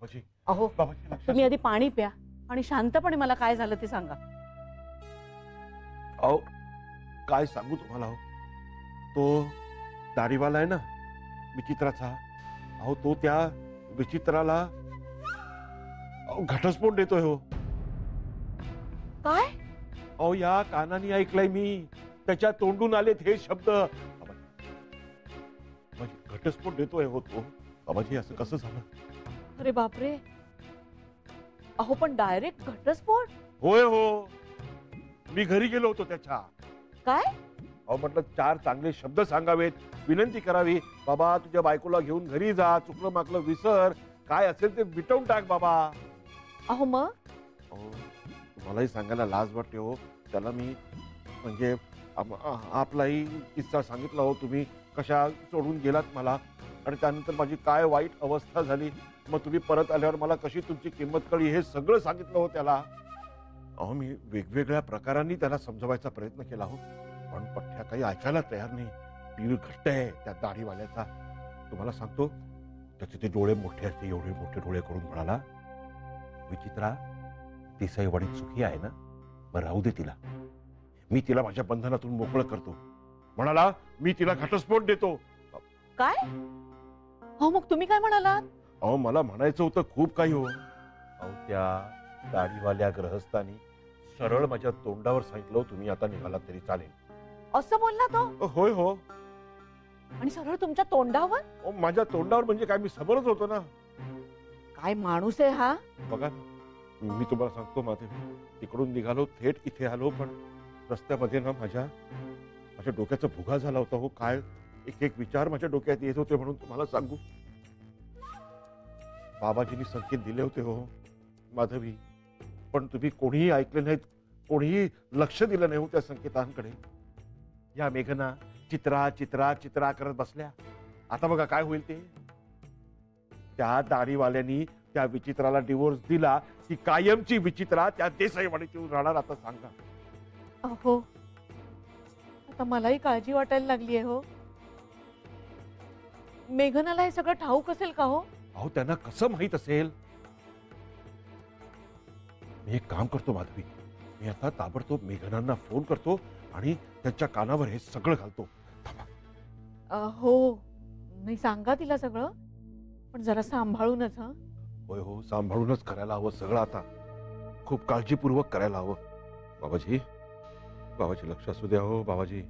बाबाजी अहो बाबाजी तुम्ही आधी पाणी प्या आणि शांतपणे मला काय झालं ते सांगा. अहो काय सांगू तुम्हाला हो, तो दाढीवाला आहे ना विचित्राचा, अहो तो त्या विचित्राला घटस्फोट देतोय हो. काय? अहो या कानाने ऐकलंय मी, त्याच्या तोंडून आलेत हे शब्द. घटस्फोट देतोय हो तो. बाबाजी असं कसं झालं? अरे बापरे, अहो पण डायरेक्ट घटस्फोट? होय हो, मी घरी गेलो होतो त्याच्या. काय? अहो म्हटलं 4 चांगले शब्द सांगावेत, विनंती करावी, बाबा तुझ्या बायकोला घेऊन घरी जा, चुकलं माकलं विसर, काय असेल ते मिटवून टाक बाबा. अहो मग? अहो मलाही सांगायला लाज वाटते हो. त्याला मी म्हणजे आपलाही किस्सा सांगितला हो, तुम्ही कशा सोडून गेलात मला आणि त्यानंतर माझी काय वाईट अवस्था झाली, मग तुम्ही परत आल्यावर मला कशी तुमची किंमत कळली हे सगळं सांगितलं हो त्याला. अहो मी वेगवेगळ्या प्रकारांनी त्याला समजवायचा प्रयत्न केला हो, पण पठ्या काही ऐकायला तयार नाही. पीळ घट्ट आहे त्या दाढीवाल्याचा. तुम्हाला सांगतो, त्याचे ते डोळे मोठे असते, एवढे मोठे डोळे करून म्हणाला, विचित्रा ती सईवाडी सुखी आहे ना, बरं राहू दे तिला, मी तिला माझ्या बंधनातून मोकळं करतो. म्हणाला मी तिला घटस्फोट देतो. काय? हो मग तुम्ही काय म्हणालात? अहो मला म्हणायचं होतं खूप काही हो. अहो त्या दाढीवाल्या ग्रहस्थानी सरळ माझ्या तोंडावर सांगितलं, तुम्ही आता निघालात तरी चालेल. असं बोलला तो? होय हो. आणि सरळ तुमच्या तोंडावर? माझ्या तोंडावर म्हणजे काय, मी समोरच होतो ना. काय माणूस आहे हा. बघा मी तुम्हाला सांगतो माधवी, तिकडून निघालो थेट इथे आलो, पण रस्त्यामध्ये ना माझ्या डोक्याचा भुगा झाला होता हो. काय एक एक विचार माझ्या डोक्यात येत होते, म्हणून तुम्हाला सांगू, बाबाजींनी संकेत दिले होते हो माधवी, पण तुम्ही कोणीही ऐकले नाहीत, कोणीही लक्ष दिलं नाही हो त्या संकेतांकडे. या मेघना चित्रा चित्रा चित्रा करत बसल्या. आता बघा काय होईल ते. त्या दाढीवाल्यांनी त्या विचित्राला डिवोर्स दिला की कायमची विचित्रा त्या देसाईवाडीत येऊन राहणार. आता सांगा. अहो आता मलाही काळजी वाटायला लागली आहे हो. मेघनाला हे सगळं ठाऊक असेल का हो? अहो त्यांना कसं माहित असेल. मी एक काम करतो माधवी, मी आता ताबडतोब मेघनांना फोन करतो आणि त्यांच्या कानावर हे सगळं घालतो. हो नाही, सांगा तिला सगळं, पण जरा सांभाळूनच. हा होय हो, सांभाळूनच करायला हवं सगळं. आता खूप काळजीपूर्वक करायला हवं. बाबाजी बाबाजी लक्ष असू द्या हो बाबाजी.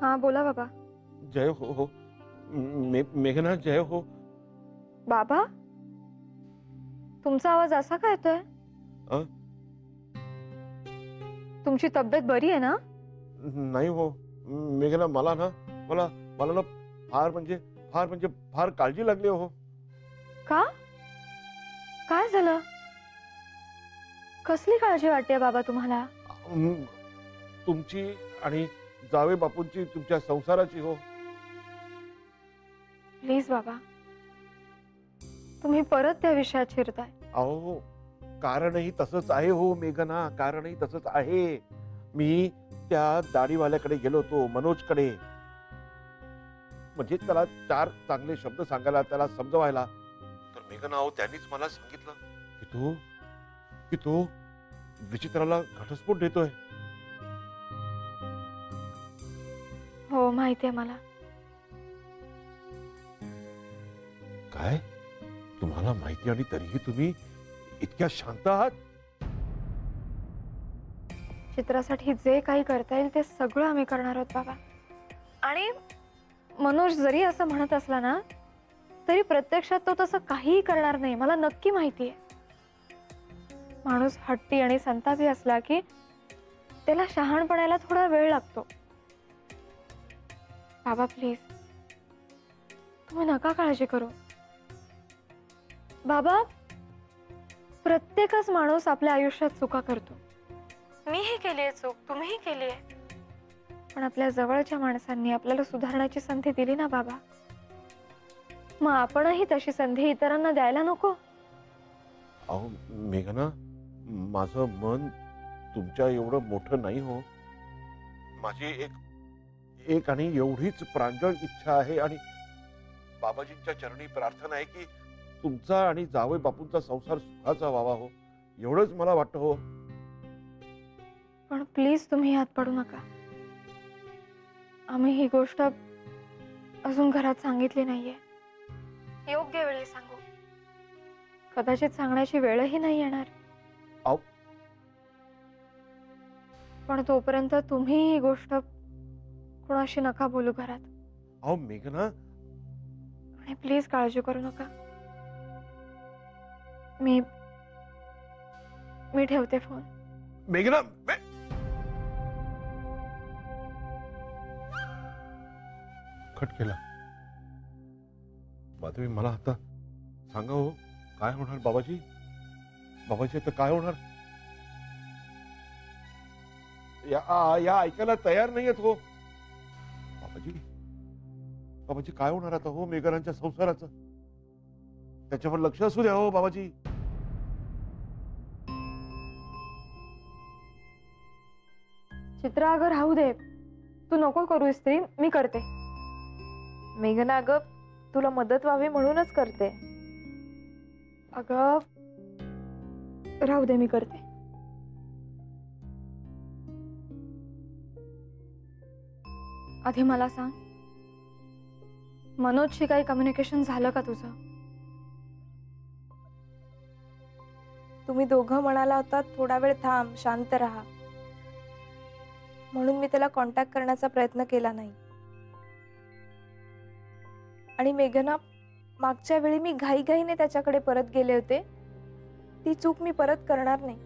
हा बोला बाबा. जय हो. हो मेघना जय हो. बाबा तुमचा आवाज असा का येतोय? तुमची तब्येत बरी आहे ना? नाही हो मेघना, मला ना फार काळजी लागली हो. का? काय झालं? कसली काळजी वाटते बाबा तुम्हाला? तुमची आणि जावे बापूंची, तुमच्या संसाराची हो. प्लीज बाबा, तुम्ही परत त्या विषयात शिरताय. अहो कारणही तसंच आहे हो मेघना, कारणही तसंच आहे. मी त्या दाढीवाल्याकडे गेलो होतो, मनोजकडे, म्हणजे त्याला 4 चांगले शब्द सांगायला, त्याला समजवायला. तर मेघना अहो त्यांनीच मला सांगितलं की तो विचित्राला घटस्फोट देतोय. हो माहितीये मला. काय तुम्हाला माहिती आणि तरीही तुम्ही इतक्या शांत आहात? चित्रासाठी जे काही करता येईल ते सगळं आम्ही करणार आहोत बाबा. आणि मनोज जरी असं म्हणत असला ना, तरी प्रत्यक्षात तो तसं काहीही करणार नाही, मला नक्की माहितीये. माणूस हट्टी आणि संतापी असला की त्याला शहाणपणाला थोडा वेळ लागतो. बाबा प्लीज तुम्ही नका काळजी करू. बाबा प्रत्येकच माणूस आपल्या आयुष्यात चुका करतो. मीही केलीये चूक, तुम्हीही केलीये, पण आपल्या जवळच्या माणसांनी आपल्याला सुधारण्याची संधी दिली ना बाबा, मग आपणही तशी संधी इतरांना द्यायला नको? अहो मेघना, माझं मन तुमच्या एवढं मोठं नाही हो. माझी एक आणि एवढीच प्रांजळ इच्छा आहे आणि बाबाजींच्या चरणी प्रार्थना आहे की तुमचा आणि जावई बापूंचा संसार सुखाचा व्हावा हो. एवढंच मला वाटतं हो. पण प्लीज तुम्ही यात पडू नका. आम्ही ही गोष्ट अजून घरात सांगितली नाहीये. योग्य वेळी सांगू. कदाचित सांगण्याची वेळही नाही येणार. अहो. पण तोपर्यंत तुम्ही ही गोष्ट कोणाशी नका बोलू घरात. अहो मेघना, आणि प्लीज काळजी करू नका. मी ठेवते फोन. मेघना, कट केला. तुम्ही मला आता सांगा हो, काय होणार बाबाजी? बाबाजी आता काय होणार? या ऐकायला तयार नाहीयेत हो. बाबाजी काय होणार आता हो मेघनांच्या संसाराचं? त्याच्यावर लक्ष असू द्या हो बाबाजी. चित्रा अगं राहू दे. तू नको करू स्त्री, मी करते. मेघना अगं, तुला मदत व्हावी म्हणूनच करते. अगं राहू दे, मी करते. आधी मला सांग, मनोजशी काही कम्युनिकेशन झालं का तुझं? तुम्ही दोघं म्हणाला होता थोडा वेळ थांब, शांत राहा, म्हणून मी त्याला कॉन्टॅक्ट करण्याचा प्रयत्न केला नाही. आणि मेघना, मागच्या वेळी मी घाईघाईने त्याच्याकडे परत गेले होते. ती चूक मी परत करणार नाही.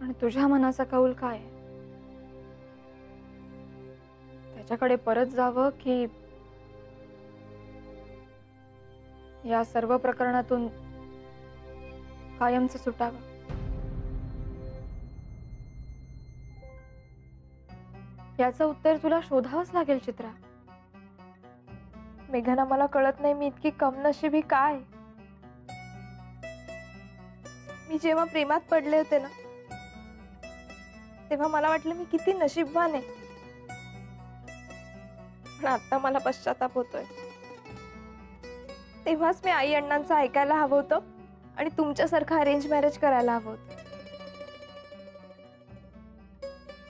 आणि तुझ्या मनाचा कौल काय? त्याच्याकडे परत जावं की या सर्व प्रकरणातून कायमचं सुटावं? याचं उत्तर तुला शोधावंच लागेल चित्रा. मेघना, मला कळत नाही मी इतकी कमनशिबी काय. मी जेव्हा प्रेमात पडले होते ना, तेव्हा मला वाटलं मी किती नशीबवान आहे. पण आता मला पश्चाताप होतोय. तेव्हाच मी आई अण्णांचं ऐकायला हवं होतं आणि तुमच्यासारखं अरेंज मॅरेज करायला हवं होतं.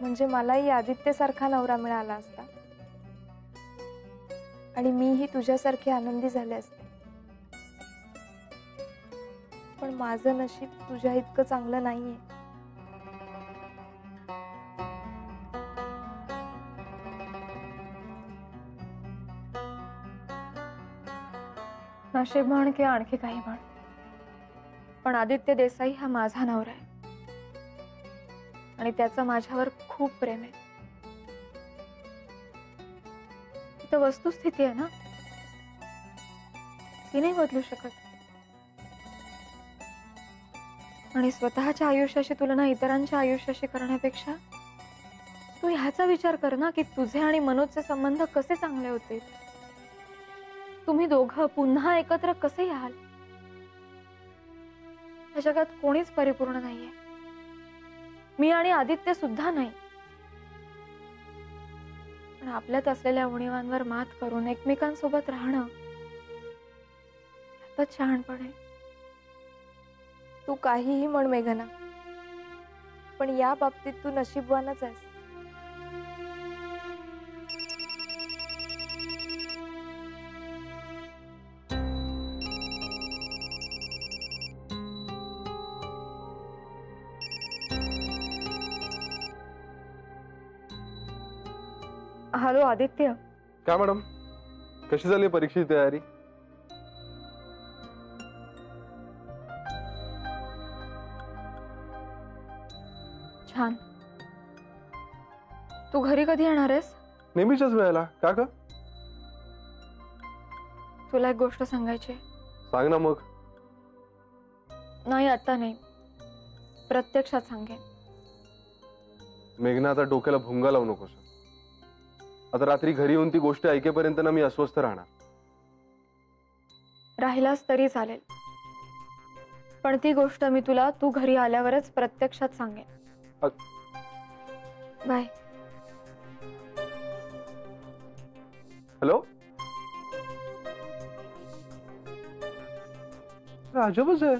म्हणजे मलाही आदित्यसारखा नवरा मिळाला असता आणि मीही तुझ्यासारखी आनंदी झाले असते. पण माझं नशीब तुझ्या इतकं चांगलं नाहीये. नशीब म्हण किंवा आणखी काही म्हण, पण आदित्य देसाई हा माझा नवरा आहे आणि त्याचं माझ्यावर खूप प्रेम आहे. तर वस्तुस्थिती आहे ना, ती नाही बदलू शकत. आणि स्वतःच्या आयुष्याची तुलना इतरांच्या आयुष्याशी करण्यापेक्षा तू ह्याचा विचार कर ना की तुझे आणि मनोजचे संबंध कसे चांगले होते. तुम्ही दोघं पुन्हा एकत्र कसे याल? या जगात कोणीच परिपूर्ण नाहीये, मी आणि आदित्य सुद्धा नाही. पण आपल्यात असलेल्या उणीवांवर मात करून एकमेकांसोबत राहणं यातच शहाणपण आहे. तू काहीही म्हण मेघना, पण या बाबतीत तू नशीबवानच आहेस. हॅलो आदित्य. काय मॅडम, कशी झाली परीक्षेची तयारी? छान. तू घरी कधी येणार आहेस? नेहमीच्याच वेळेला. का ग? तुला एक गोष्ट सांगायची आहे. सांग ना मग. नाही आता नाही, प्रत्यक्षात सांगेन. मेघना, आता डोक्याला भुंगा लावू नकोस. आता रात्री घरी येऊन ती गोष्ट ऐकेपर्यंत ना मी अस्वस्थ राहणार. राहिलास तरी चालेल, पण ती गोष्ट मी तुला तू घरी आल्यावरच प्रत्यक्षात सांगेन. बाय. हॅलो, अजबच आहे.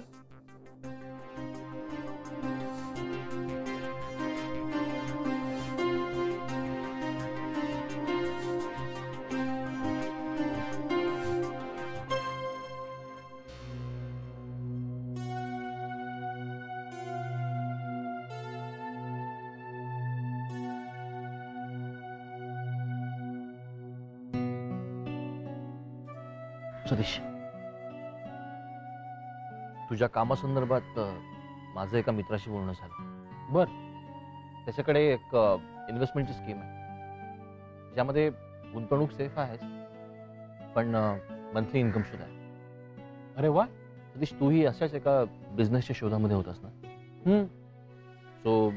सतीश, तुझ्या कामासंदर्भात माझं एका मित्राशी बोलणं झालं. बर, त्याच्याकडे एक इन्व्हेस्टमेंटची स्कीम आहे ज्यामध्ये गुंतवणूक सेफ आहे पण मंथली इन्कम सुद्धा आहे. अरे वा. सतीश, तूही अशाच एका बिझनेसच्या शोधामध्ये होतास ना? सो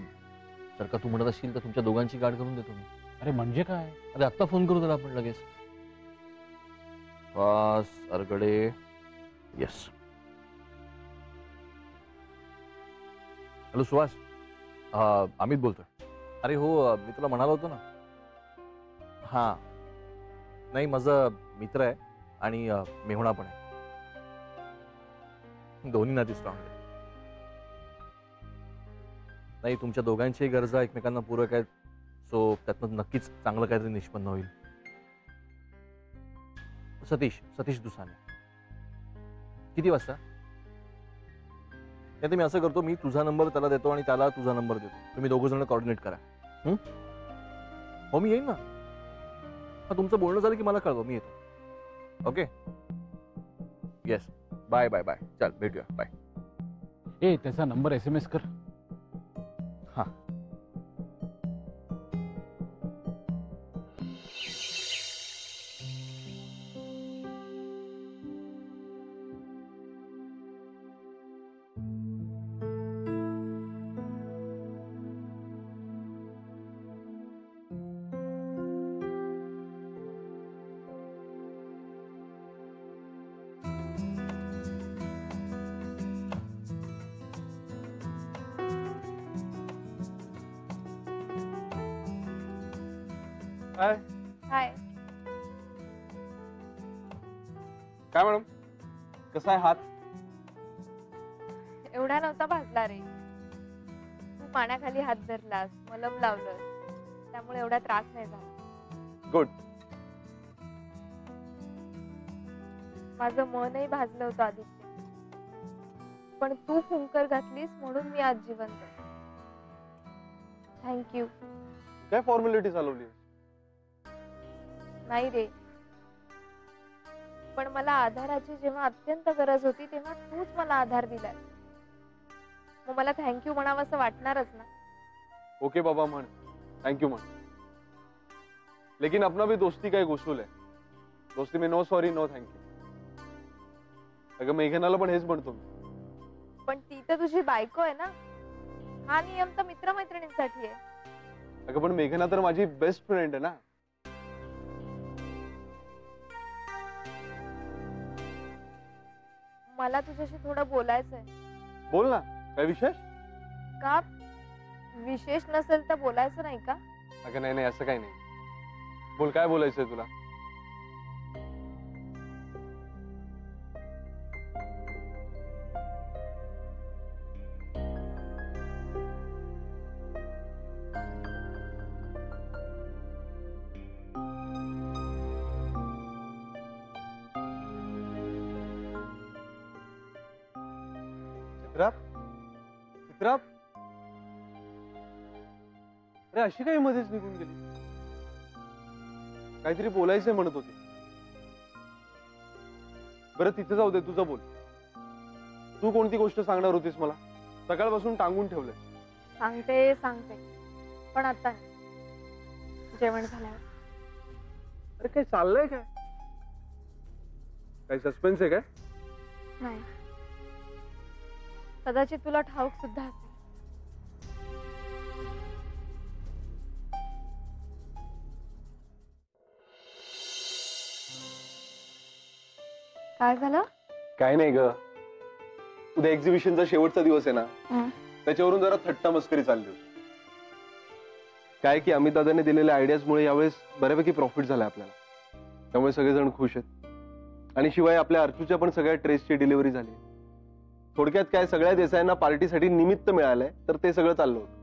जर का तू म्हणत असशील तर तुमच्या दोघांची गाठ करून देतो मी. अरे म्हणजे काय? अरे आत्ता फोन करू त्याला आपण लगेच. वास अरगडे. येस. हॅलो सुहास, अमित बोलतोय. अरे हो, मी तुला म्हणालो होतो ना. हां, नाही माझा मित्र आहे आणि मेहुणा पण आहे. दोन्ही नाती स्ट्रॉंग आहे. नाही, तुमच्या दोघांच्याही गरजा एकमेकांना पूरक आहेत. सो त्यातनं नक्कीच चांगलं काहीतरी निष्पन्न होईल. सतीश दुसाने. किती वाजता? नाही तर मी असं करतो, मी तुझा नंबर त्याला देतो आणि त्याला तुझा नंबर देतो. तुम्ही दोघं जण कॉर्डिनेट करा. हो, मी येईन ना. हा, तुमचं बोलणं झालं की मला कळवा, मी येतो. Okay. Yes. Bye bye bye. चल भेटूया. बाय. ए, त्याचा नंबर SMS कर. हां. काय हाय. काय मॅडम, कसा आहे हात? एवढा नव्हता भाजला रे. तू पाण्याखाली हात धरलास, मलम लावलं, त्यामुळे एवढा त्रास नाही झाला. गुड. माझं मनही भाजलं होतं आदित्य, पण तू फुंकर घातलीस म्हणून मी आज जिवंत. थँक्यू. काय फॉर्मॅलिटी चालवली? नाही रे, पण मला आधाराची जेव्हा अत्यंत गरज होती तेव्हा तूच मला आधार दिलाय. मग मला थँक्यू म्हणावं असं वाटणारच ना. ओके बाबा, म्हण थँक्यू म्हण. लेकिन अपना भी दोस्ती का एक उसूल है. दोस्ती में नो सॉरी नो थँक्यू. अगं मेघनाला पण हेच म्हणतो मी. पण ती तर तुझी बायको आहे ना. हा नियम तर मित्रमैत्रिणींसाठी आहे. अगं पण मेघना तर माझी बेस्ट फ्रेंड आहे ना. मला तुझ्याशी थोडं बोलायचंय. बोल ना, काय विशेष? का विशेष नसेल तर बोलायचं नाही का? अगं नाही, असं काही नाही. बोल, काय बोलायचंय तुला? चित्रा, अरे अशी काही मध्येच निघून गेली? काहीतरी बोलायचंय म्हणत होती. बरं तिथे जाऊ दे, तुझं बोल. तू कोणती गोष्ट सांगणार होतीस मला? सकाळपासून टांगून ठेवलंय. सांगते पण आता जेवण झाल्यावर. अरे काय चाललंय? काय काही सस्पेन्स आहे काय? नाही, कदाचित तुला ठाऊक सुद्धा असेल. काय झालं? काय नाही ग. उद्या एक्झिबिशनचा शेवटचा दिवस आहे ना, हं. त्याच्यावरून जरा थट्टा मस्करी चालली होती. काय की अमित दादाने दिलेल्या आयडियाजमुळे यावेळेस बऱ्यापैकी प्रॉफिट झालाय आपल्याला, त्यामुळे सगळेजण खुश आहेत. आणि शिवाय आपल्या अर्चूच्या पण सगळ्या ट्रेसची डिलिव्हरी झाली. थोडक्यात काय, सगळ्या देसायांना पार्टीसाठी निमित्त मिळालंय, तर ते सगळं चाललं होतं.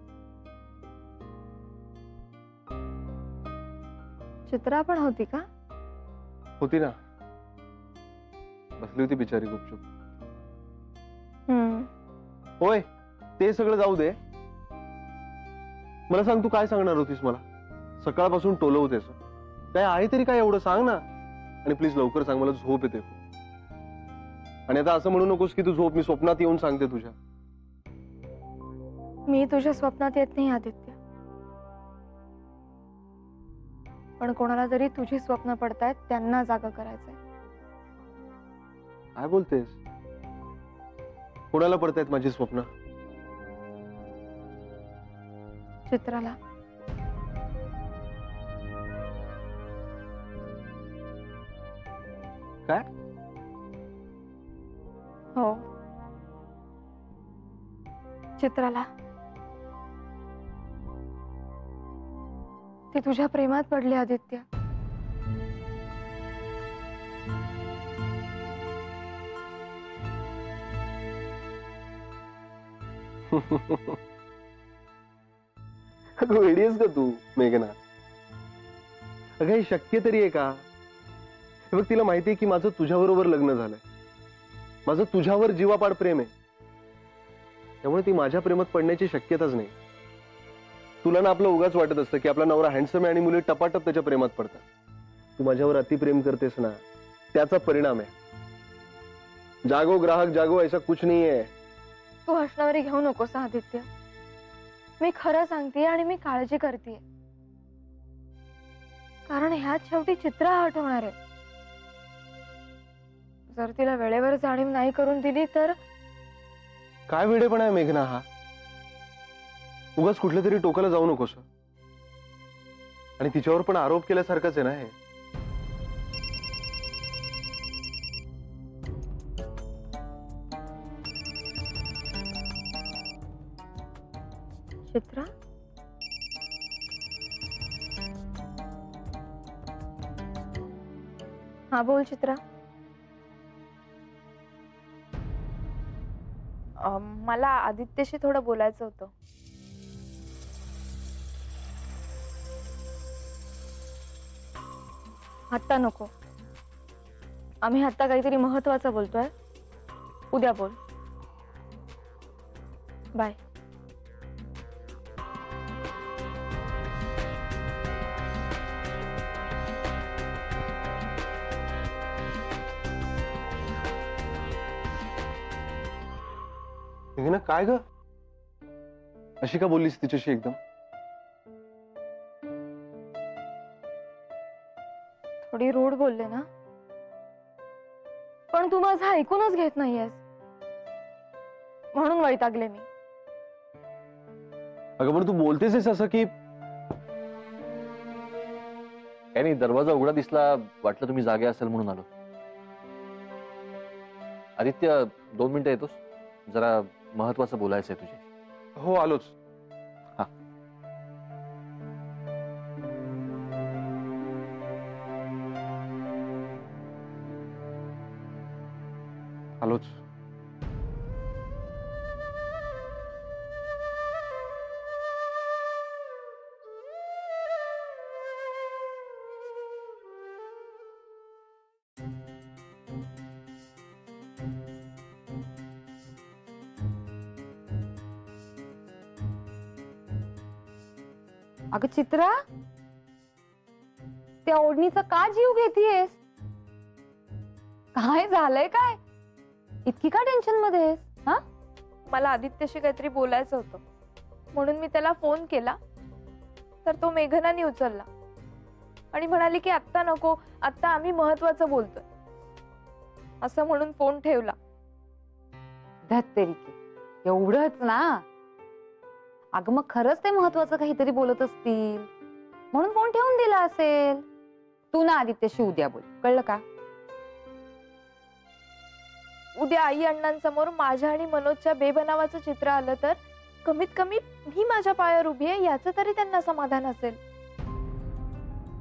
चित्रा पण होती का? होती ना, बसली होती बिचारी गुपचूप. होय, ते सगळं जाऊ दे. मला सांग, तू काय सांगणार होतीस मला? सकाळपासून टोलवतेस. काय आहे तरी काय एवढं सांग ना. आणि प्लीज लवकर सांग, मला झोप येते. आणि आता असं म्हणू नकोस की तू झोप, मी स्वप्नात येऊन सांगते तुझ्या. मी तुझ्या स्वप्नात येत नाही आदित्य, पण कोणाला तरी तुझी स्वप्न पडतायत, त्यांना जागा करायचंय. काय बोलतेस? कोणाला पडतायत माझी स्वप्न? चित्राला. काय? हो, चित्राला. ती तुझ्या प्रेमात पडली आदित्य. अगं वेडी आहेस का तू मेघना? अगं हे शक्य तरी आहे का? हे बघ, तिला माहिती आहे की माझं तुझ्याबरोबर लग्न झालंय, माझं तुझ्यावर जीवापाड प्रेम आहे. त्यामुळे ती माझ्या प्रेमात पडण्याची शक्यताच नाही. तुला ना आपलं उगाच वाटत असतं की आपला नवरा हँडसम आहे आणि मुली टपाटप त्याच्या प्रेमात पडतात. तू माझ्यावर अतिप्रेम करतेस ना, त्याचा परिणाम आहे. जागो ग्राहक जागो, ऐसा कुछ नहीं है. तू हसणारी घेऊ नकोस आदित्य. मी खरं सांगते आणि मी काळजी करते, कारण ह्यात शेवटी चित्रा हटवणार आहे. जर तिला वेळेवर जाणीव नाही करून दिली तर. काय वेडेपणा आहे मेघना हा? उगाच कुठल्या तरी टोकाला जाऊ नकोस. आणि तिच्यावर पण आरोप केल्यासारखंच आहे ना हे. चित्रा, हा बोल चित्रा. मला आदित्यशी थोडं बोलायचं होतं. आत्ता नको. आम्ही आत्ता काहीतरी महत्वाचं बोलतोय. उद्या बोल. बाय. मेघना काय ग, अशी का बोललीस तिच्याशी एकदम? थोडी रूढ बोलले ना, पण तू माझं ऐकूनच घेत नाहीयेस, म्हणून वैतागले मी. अगं पण तू बोलतेस असं की. काय नाही, दरवाजा उघडा दिसला, वाटलं तुम्ही जागे असेल म्हणून आलो. आदित्य 2 मिनिटं येतोस? जरा महत्वाचं बोलायचं आहे तुझ्याशी. हो आलोच. हा. आलोच. अगं चित्रा, त्या ओढणीचा का जीव घेतीयेस? काय झालंय काय? इतकी का टेन्शन मध्ये आहेस? हा, मला आदित्यशी काहीतरी बोलायचं होतं, म्हणून मी त्याला फोन केला, तर तो मेघनाने उचलला आणि म्हणाली की आत्ता नको, आत्ता आम्ही महत्वाचं बोलतोय, असं म्हणून फोन ठेवला. धत्तेरिकी, एवढंच ना? अगं मग खरंच ते महत्वाचं काहीतरी बोलत असतील म्हणून फोन ठेवून दिला असेल. तू ना आदित्यशी उद्या बोल, कळलं का? उद्या आई अण्णांसमोर माझ्या आणि मनोजच्या बेबनावाचं चित्र आलं तर कमीत कमी मी माझ्या पायावर उभी आहे याचं तरी त्यांना समाधान असेल.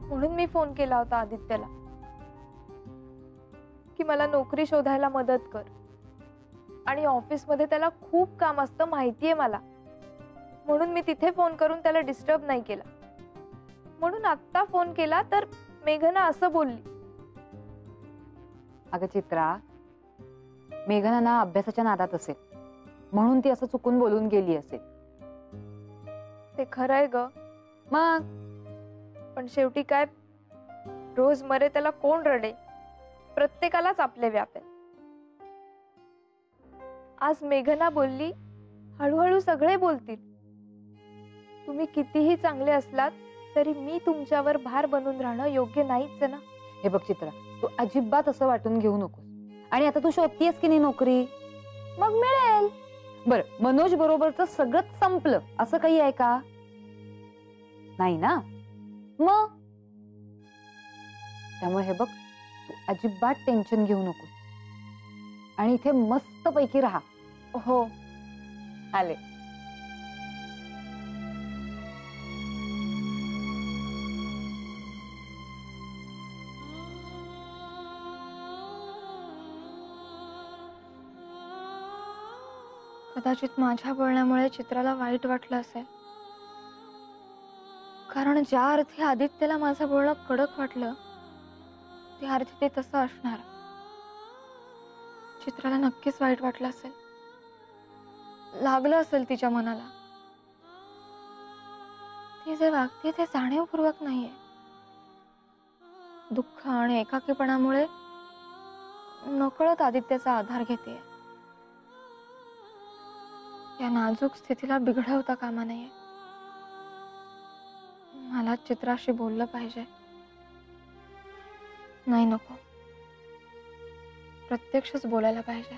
म्हणून मी फोन केला होता आदित्यला की मला नोकरी शोधायला मदत कर. आणि ऑफिसमध्ये त्याला खूप काम असतं माहितीये मला, म्हणून मी तिथे फोन करून त्याला डिस्टर्ब नाही केला. म्हणून आत्ता फोन केला तर मेघना असं बोलली. अगं चित्रा, मेघना ना अभ्यासाच्या नादात असेल म्हणून ती असं चुकून बोलून गेली असेल. ते खरंय ग, मग पण शेवटी काय, रोज मरे त्याला कोण रडे, प्रत्येकालाच आपले व्याप आहे. आज मेघना बोलली, हळूहळू सगळे बोलतील. तुम्ही कितीही चांगले असलात तरी मी तुमच्यावर भार बनून राहणं योग्य नाहीच आहे ना. हे बघ चित्रा, तू अजिबात असं वाटून घेऊ नकोस. आणि आता तू शोधतीयस की नाही नोकरी, मग मिळेल. बर, मनोज बरोबरच सगळंच संपलं असं काही आहे का? नाही ना. मग त्यामुळे हे बघ, तू अजिबात टेन्शन घेऊ नकोस आणि इथे मस्त पैकी राहा. हो, आले. कदाचित माझ्या बोलण्यामुळे चित्राला वाईट वाटलं असेल, कारण ज्या अर्थी आदित्यला माझं बोलणं कडक वाटलं त्या अर्थी ते तसं असणार. चित्राला नक्कीच वाईट वाटलं असेल, लागलं असेल तिच्या मनाला. ती जे वागते ते जाणीवपूर्वक नाहीये. दुःख आणि एकाकीपणामुळे नकळत आदित्यचा आधार घेते. या नाजूक स्थितीला बिघडवता कामा नये. मला चित्राशी बोललं पाहिजे. नाही, नको, प्रत्यक्षच बोलायला पाहिजे.